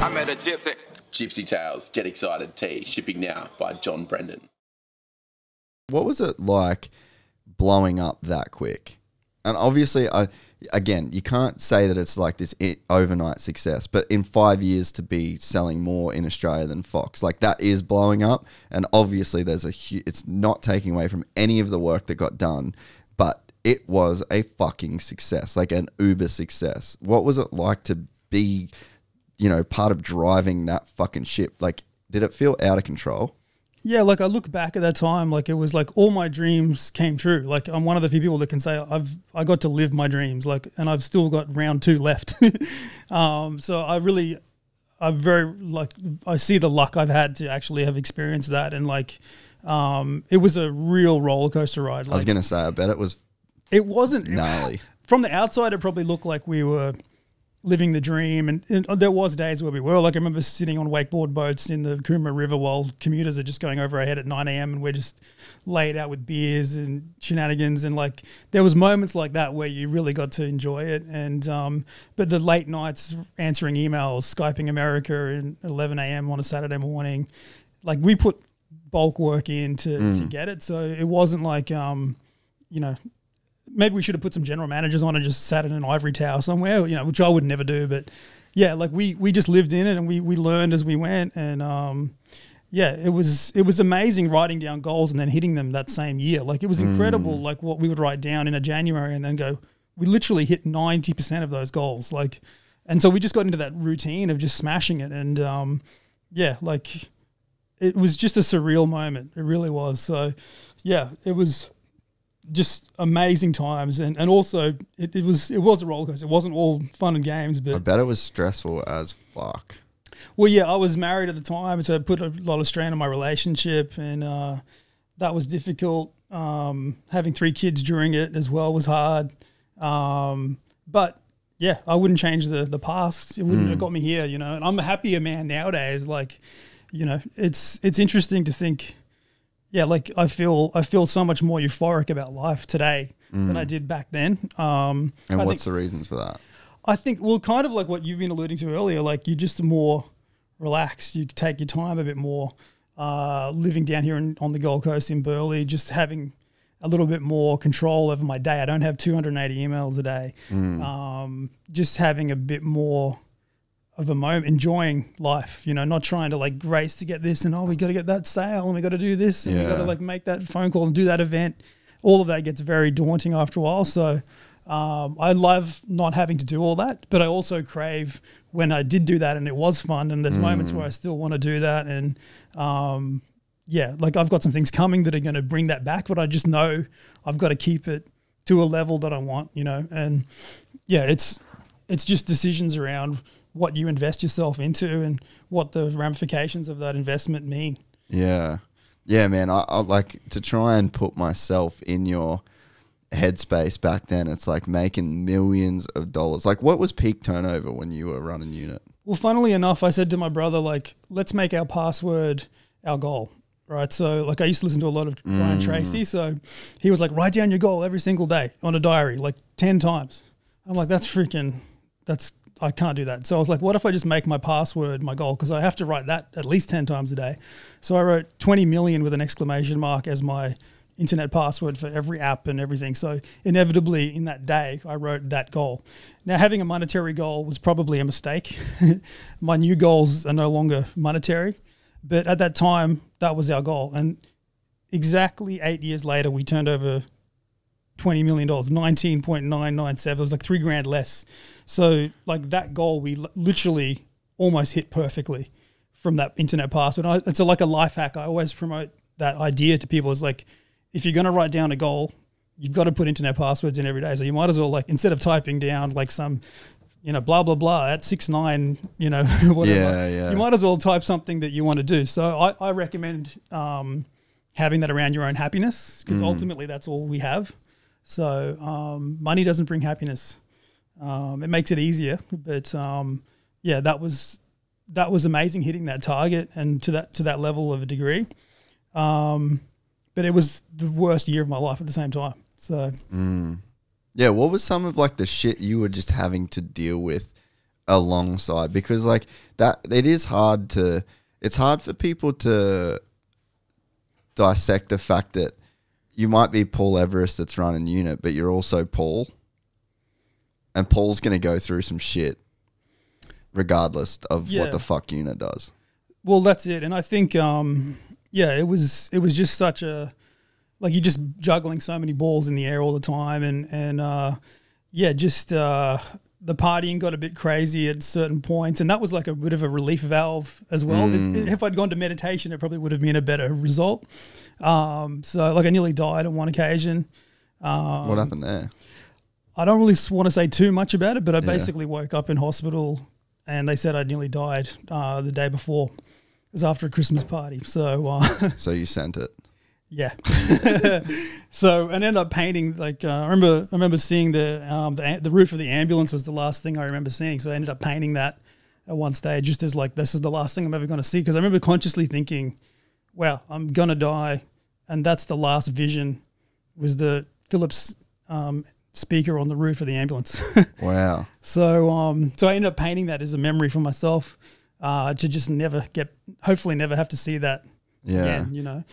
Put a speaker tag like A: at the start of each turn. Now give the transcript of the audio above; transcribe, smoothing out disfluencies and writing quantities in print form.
A: I met a gypsy.
B: Gypsy Tales, Get Excited Tea, shipping now by John Brendan.
C: What was it like blowing up that quick? And obviously, again, you can't say that it's like this overnight success, but in 5 years to be selling more in Australia than Fox, like that is blowing up. And obviously there's it's not taking away from any of the work that got done, but it was a fucking success, like an uber success. What was it like to be, you know, part of driving that fucking ship? Like, did it feel out of control?
D: Yeah, like I look back at that time, like it was like all my dreams came true. Like I'm one of the few people that can say I got to live my dreams, like, and I've still got round 2 left. So I'm very like, I see the luck I've had to actually have experienced that. And like, it was a real roller coaster ride. Like,
C: I was going to say, I bet
D: it wasn't
C: gnarly.
D: From the outside, it probably looked like we were living the dream, and there was days where we were. Like I remember sitting on wakeboard boats in the Coomera River while commuters are just going over our head at 9 a.m. and we're just laid out with beers and shenanigans, and like there was moments like that where you really got to enjoy it. And but the late nights answering emails, Skyping America at 11 a.m. on a Saturday morning, like we put bulk work in to get it. So it wasn't like you know, maybe we should have put some general managers on and just sat in an ivory tower somewhere, you know, which I would never do. But yeah, like we just lived in it, and we learned as we went. And yeah, it was amazing writing down goals and then hitting them that same year. Like it was incredible, like what we would write down in a January and then go, we literally hit 90% of those goals. Like, and so we just got into that routine of just smashing it. And yeah, like it was just a surreal moment. It really was. So yeah, it was just amazing times, and also it was a roller coaster. It wasn't all fun and games, but
C: I bet it was stressful as fuck.
D: Well, yeah, I was married at the time, so it put a lot of strain on my relationship, and that was difficult. Having 3 kids during it as well was hard, but yeah, I wouldn't change the past. It wouldn't have got me here, you know. And I'm a happier man nowadays. Like, you know, it's interesting to think. Yeah, like I feel so much more euphoric about life today than I did back then.
C: And what's the reasons for that?
D: I think, well, kind of like what you've been alluding to earlier, like you're just more relaxed. You take your time a bit more. Living down here on the Gold Coast in Burleigh, just having a little bit more control over my day. I don't have 280 emails a day. Just having a bit more of a moment, enjoying life, you know, not trying to like race to get this and, oh, we got to get that sale and we got to do this and we got to like make that phone call and do that event. All of that gets very daunting after a while. So I love not having to do all that, but I also crave when I did do that and it was fun, and there's moments where I still want to do that. And yeah, like I've got some things coming that are going to bring that back, but I just know I've got to keep it to a level that I want, you know. And yeah, it's just decisions around what you invest yourself into and what the ramifications of that investment mean.
C: Yeah. Yeah, man. I like to try and put myself in your headspace back then. It's like making millions of dollars. Like what was peak turnover when you were running unit?
D: Well, funnily enough, I said to my brother, like, let's make our password our goal. Right. So like I used to listen to a lot of Brian Tracy. So he was like, write down your goal every single day on a diary, like 10 times. I'm like, I can't do that. So I was like, what if I just make my password my goal? Because I have to write that at least 10 times a day. So I wrote 20 million with an exclamation mark as my internet password for every app and everything. So inevitably in that day, I wrote that goal. Now, having a monetary goal was probably a mistake. My new goals are no longer monetary. But at that time, that was our goal. And exactly 8 years later, we turned over $20 million, 19.997. It was like $3,000 less. So like that goal, we literally almost hit perfectly from that internet password. It's like a life hack. I always promote that idea to people. Is like, if you're going to write down a goal, you've got to put internet passwords in every day. So you might as well, like, instead of typing down like some, you know, blah, blah, blah at 6'9", you know, whatever. You might as well type something that you want to do. So I recommend having that around your own happiness, because ultimately that's all we have. So money doesn't bring happiness. It makes it easier, but yeah, that was amazing hitting that target and to that level of a degree. But it was the worst year of my life at the same time. So
C: yeah, what was some of like the shit you were just having to deal with alongside, because like that, it's hard for people to dissect the fact that you might be Paul Everest that's running unit, but you're also Paul, and Paul's going to go through some shit regardless of what the fuck unit does.
D: Well, that's it. And I think, it was just such a, like, you're just juggling so many balls in the air all the time. The partying got a bit crazy at certain points. And that was like a bit of a relief valve as well. If I'd gone to meditation, it probably would have been a better result. So like I nearly died on one occasion.
C: What happened there?
D: I don't really want to say too much about it, but I basically woke up in hospital and they said I nearly died the day before. It was after a Christmas party. So
C: so you sent it.
D: Yeah. So, and ended up painting, like, I remember seeing the roof of the ambulance was the last thing I remember seeing. So I ended up painting that at one stage, just as like, this is the last thing I'm ever going to see. Cause I remember consciously thinking, wow, I'm going to die. And that's the last vision, was the Philips speaker on the roof of the ambulance.
C: Wow.
D: So I ended up painting that as a memory for myself, to just hopefully never have to see that.
C: Yeah.
D: Again,